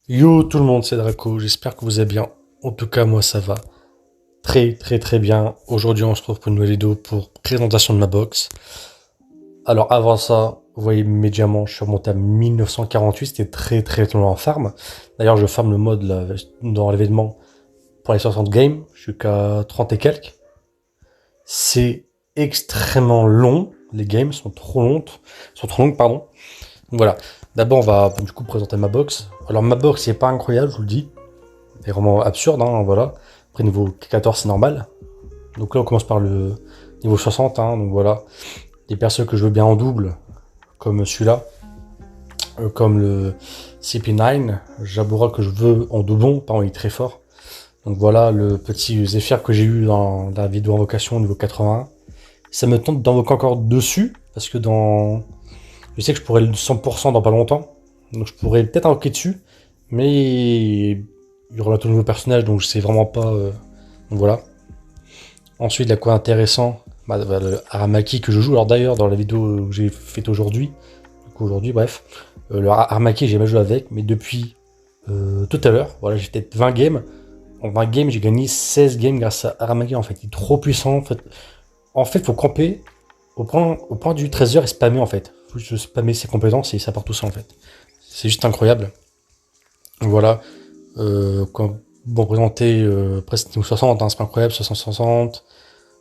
Yo tout le monde, c'est Draco, j'espère que vous allez bien. En tout cas, moi ça va très bien. Aujourd'hui, on se retrouve pour une nouvelle vidéo pour présentation de ma box. Alors avant ça, vous voyez mes diamants, je suis remonté à 1948, c'était très long en farm. D'ailleurs, je farm le mode là, dans l'événement pour les 60 games, je suis qu'à 30 et quelques. C'est extrêmement long, les games sont trop longues, pardon. Donc voilà, d'abord on va du coup présenter ma box. Alors ma box c'est pas incroyable, je vous le dis. C'est vraiment absurde, hein, voilà. Après, niveau 14, c'est normal. Donc là, on commence par le niveau 60, hein, donc voilà. Des persos que je veux bien en double, comme celui-là, comme le CP9. Jabura que je veux en doublon, par contre, il est très fort. Donc voilà, le petit Zephyr que j'ai eu dans la vidéo invocation au niveau 81. Ça me tente d'invoquer encore dessus, parce que dans... Je sais que je pourrais le 100% dans pas longtemps. Donc je pourrais peut-être invoquer dessus, mais il y aura tout nouveau personnage, donc je sais vraiment pas. Donc voilà. Ensuite, la quoi intéressant, le Aramaki que je joue. Alors d'ailleurs, dans la vidéo que j'ai faite aujourd'hui, bref, le Aramaki, j'ai jamais joué avec, mais depuis tout à l'heure, voilà, j'ai peut-être 20 games. En 20 games, j'ai gagné 16 games grâce à Aramaki. En fait, il est trop puissant. En fait, faut camper au point du trésor et spammer en fait. Faut juste spammer ses compétences et ça part tout ça en fait. C'est juste incroyable. Voilà. Bon, présenter presque niveau 60, hein, c'est pas incroyable, 60,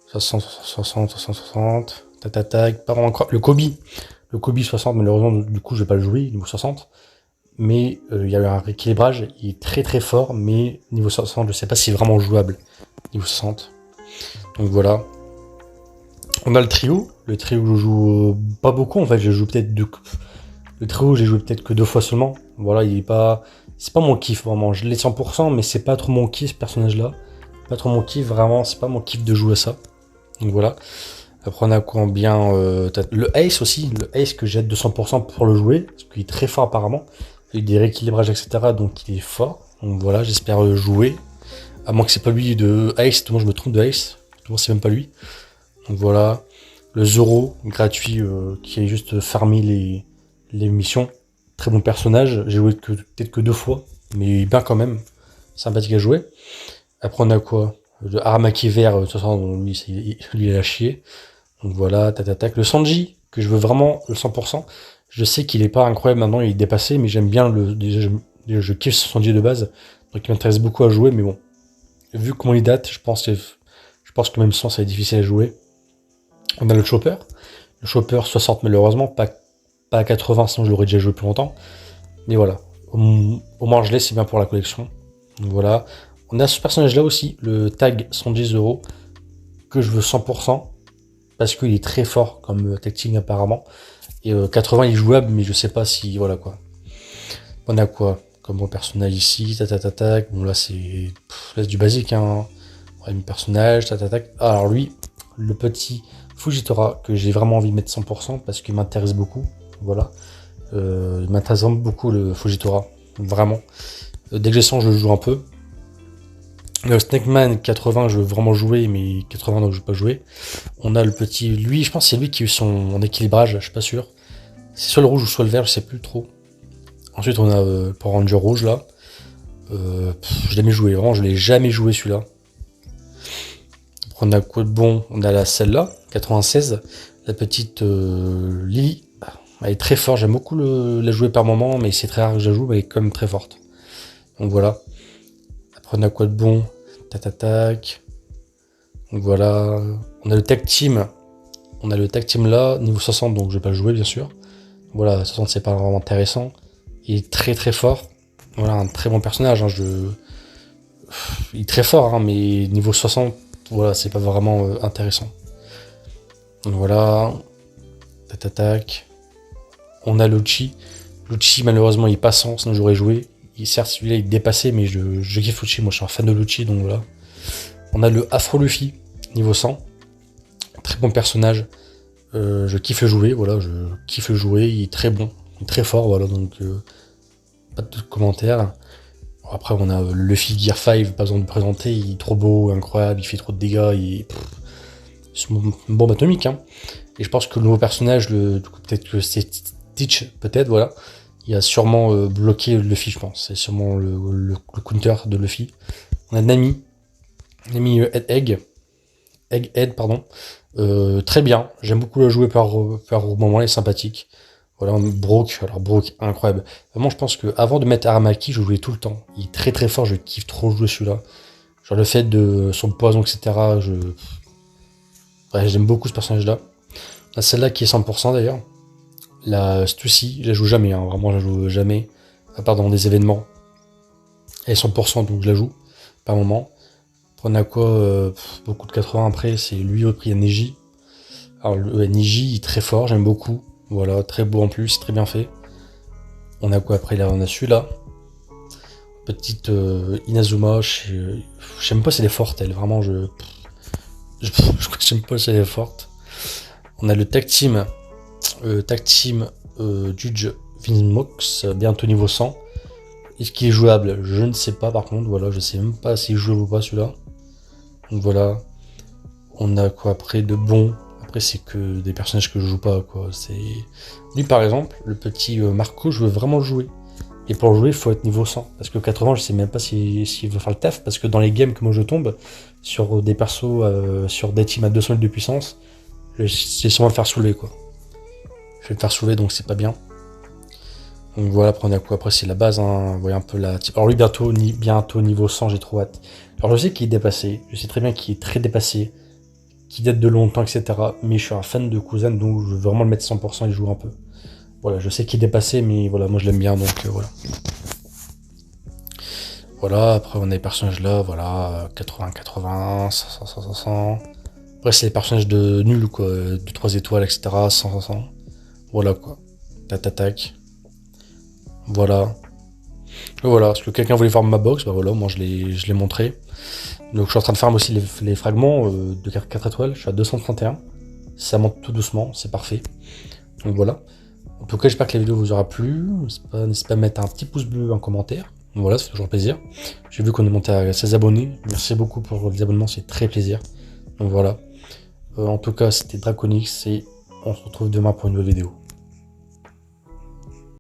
60, tac, pas vraiment incroyable. Le Kobe 60, malheureusement, du coup, je vais pas le jouer, niveau 60. Mais il y a eu un rééquilibrage, il est très fort, mais niveau 60, je sais pas si c'est vraiment jouable, niveau 60. Donc voilà. On a le trio je joue pas beaucoup, en fait, je joue peut-être deux. Le trio, j'ai joué peut-être que 2 fois seulement. Voilà, il est pas. C'est pas mon kiff vraiment. Je l'ai 100%, mais c'est pas trop mon kiff ce personnage-là. Pas trop mon kiff, vraiment, c'est pas mon kiff de jouer ça. Donc voilà. Après, on a combien le Ace aussi. Le Ace que j'ai 200% pour le jouer. Parce qu'il est très fort apparemment. Il y a eu des rééquilibrages, etc. Donc il est fort. Donc voilà, j'espère le jouer. À moins que c'est pas lui de Ace. Moi, je me trompe de Ace. Moi, c'est même pas lui. Donc voilà. Le Zoro gratuit qui est juste farmi les missions. Très bon personnage. J'ai joué peut-être que 2 fois. Mais bien quand même. Sympathique à jouer. Après, on a quoi? Le Aramaki vert, de toute façon, lui, il est à chier. Donc voilà, tac. Le Sanji, que je veux vraiment le 100%. Je sais qu'il est pas incroyable maintenant, il est dépassé, mais j'aime bien le. Déjà, je kiffe ce Sanji de base. Donc il m'intéresse beaucoup à jouer, mais bon. Vu comment il date, je pense que même sans, ça va être difficile à jouer. On a le Chopper. Le Chopper 60, malheureusement, pas à 80, sinon je l'aurais déjà joué plus longtemps. Mais voilà. Au moins, je l'ai, c'est bien pour la collection. Donc voilà. On a ce personnage-là aussi, le tag 110 euros, que je veux 100%, parce qu'il est très fort comme tacting apparemment. Et 80 il est jouable, mais je sais pas si. Voilà quoi. On a quoi comme bon personnage ici, tac. Bon là c'est. Là c'est du basique, hein. Ouais, mon personnage, tac. Alors lui, le petit Fujitora, que j'ai vraiment envie de mettre 100%, parce qu'il m'intéresse beaucoup. Voilà. Il m'intéresse vraiment beaucoup le Fujitora. Vraiment. Dès que j'ai 100, je le joue un peu. Le Snakeman 80, je veux vraiment jouer, mais 80, donc je veux pas jouer. On a le petit. Lui, je pense que c'est lui qui a eu son équilibrage, je suis pas sûr. C'est soit le rouge ou soit le vert, je sais plus trop. Ensuite, on a le Power Ranger rouge là. Je l'ai jamais joué, vraiment, je l'ai jamais joué celui-là. Après, on a quoi de bon? On a celle-là, 96, la petite Lily. Elle est très forte, j'aime beaucoup la jouer par moment, mais c'est très rare que je la joue, mais elle est quand même très forte. Donc voilà. Après, on a quoi de bon? Tac. Donc voilà. On a le tag team. On a le tag team là, niveau 60, donc je vais pas le jouer, bien sûr. Voilà, 60, c'est pas vraiment intéressant. Il est très fort. Voilà, un très bon personnage. Hein, il est très fort, hein, mais niveau 60, voilà, c'est pas vraiment intéressant. Donc voilà. Tac. On a Lucci. Lucci, malheureusement, il est passant, sinon j'aurais joué. Certes, celui-là, il est dépassé, mais je kiffe Lucci. Moi, je suis un fan de Lucci, donc voilà. On a le Afro Luffy, niveau 100. Très bon personnage. Je kiffe le jouer, voilà, je kiffe le jouer. Il est très bon, il est très fort, voilà, donc pas de commentaires. Après, on a le Luffy Gear 5, pas besoin de le présenter, il est trop beau, incroyable, il fait trop de dégâts, c'est une bombe atomique, hein. Et je pense que le nouveau personnage, peut-être que c'est Stitch, peut-être, voilà. Il a sûrement bloqué Luffy, je pense. C'est sûrement le counter de Luffy. On a Nami. Nami Egghead, pardon. Très bien. J'aime beaucoup le jouer par moment, elle est sympathique. Voilà, Brook. Alors Brook, incroyable. Vraiment, je pense que avant de mettre Aramaki, je jouais tout le temps. Il est très très fort, je kiffe trop jouer celui-là. Genre le fait de son poison, etc. Ouais, j'aime beaucoup ce personnage-là. Là, celle-là qui est 100% d'ailleurs. La Stussy, je la joue jamais, hein. Vraiment, je la joue jamais. À part dans des événements. Elle est 100%, donc je la joue par moment. Après, on a quoi beaucoup de 80 après, c'est lui repris à Neji. Alors, le Neji, il est très fort, j'aime beaucoup. Voilà, très beau en plus, très bien fait. On a quoi après là? On a celui-là. Petite Inazuma, j'aime pas si elle est forte, elle, vraiment, je crois que j'aime pas si elle est forte. On a le tag team Judge Vinmox, bientôt niveau 100. Est-ce qu'il est jouable? Je ne sais pas par contre, voilà, je sais même pas s'il est jouable ou pas celui-là. Donc voilà. On a quoi après de bon? Après c'est que des personnages que je joue pas, quoi. C'est lui par exemple, le petit Marco, je veux vraiment le jouer. Et pour le jouer, il faut être niveau 100. Parce que 80, je sais même pas s'il veut faire le taf. Parce que dans les games que moi je tombe, sur des persos, sur des teams à 200 000 de puissance, j'ai sûrement le faire soulever, quoi. Je vais le faire soulever, donc c'est pas bien. Donc voilà, après on a quoi? Après c'est la base, hein. Vous voyez un peu la... Alors lui bientôt niveau 100, j'ai trop hâte. Alors je sais qu'il est dépassé, je sais très bien qu'il est très dépassé, qu'il date de longtemps, etc. Mais je suis un fan de Kuzan, donc je veux vraiment le mettre 100% et jouer un peu. Voilà, je sais qu'il est dépassé, mais voilà, moi je l'aime bien, donc voilà. Voilà, après on a les personnages là, voilà, 80, 500. Après c'est les personnages de nul, quoi, de 3 étoiles, etc. 100. Voilà, quoi. Tac. Voilà. Et voilà, parce que quelqu'un voulait voir ma box, bah voilà, moi je l'ai montré. Donc je suis en train de farm aussi les fragments de 4 étoiles, je suis à 231. Ça monte tout doucement, c'est parfait. Donc voilà. En tout cas, j'espère que la vidéo vous aura plu. N'hésitez pas à mettre un petit pouce bleu, un commentaire. Donc voilà, ça fait toujours plaisir. J'ai vu qu'on est monté à 16 abonnés. Merci beaucoup pour les abonnements, c'est très plaisir. Donc voilà. En tout cas, c'était Draconix et on se retrouve demain pour une nouvelle vidéo.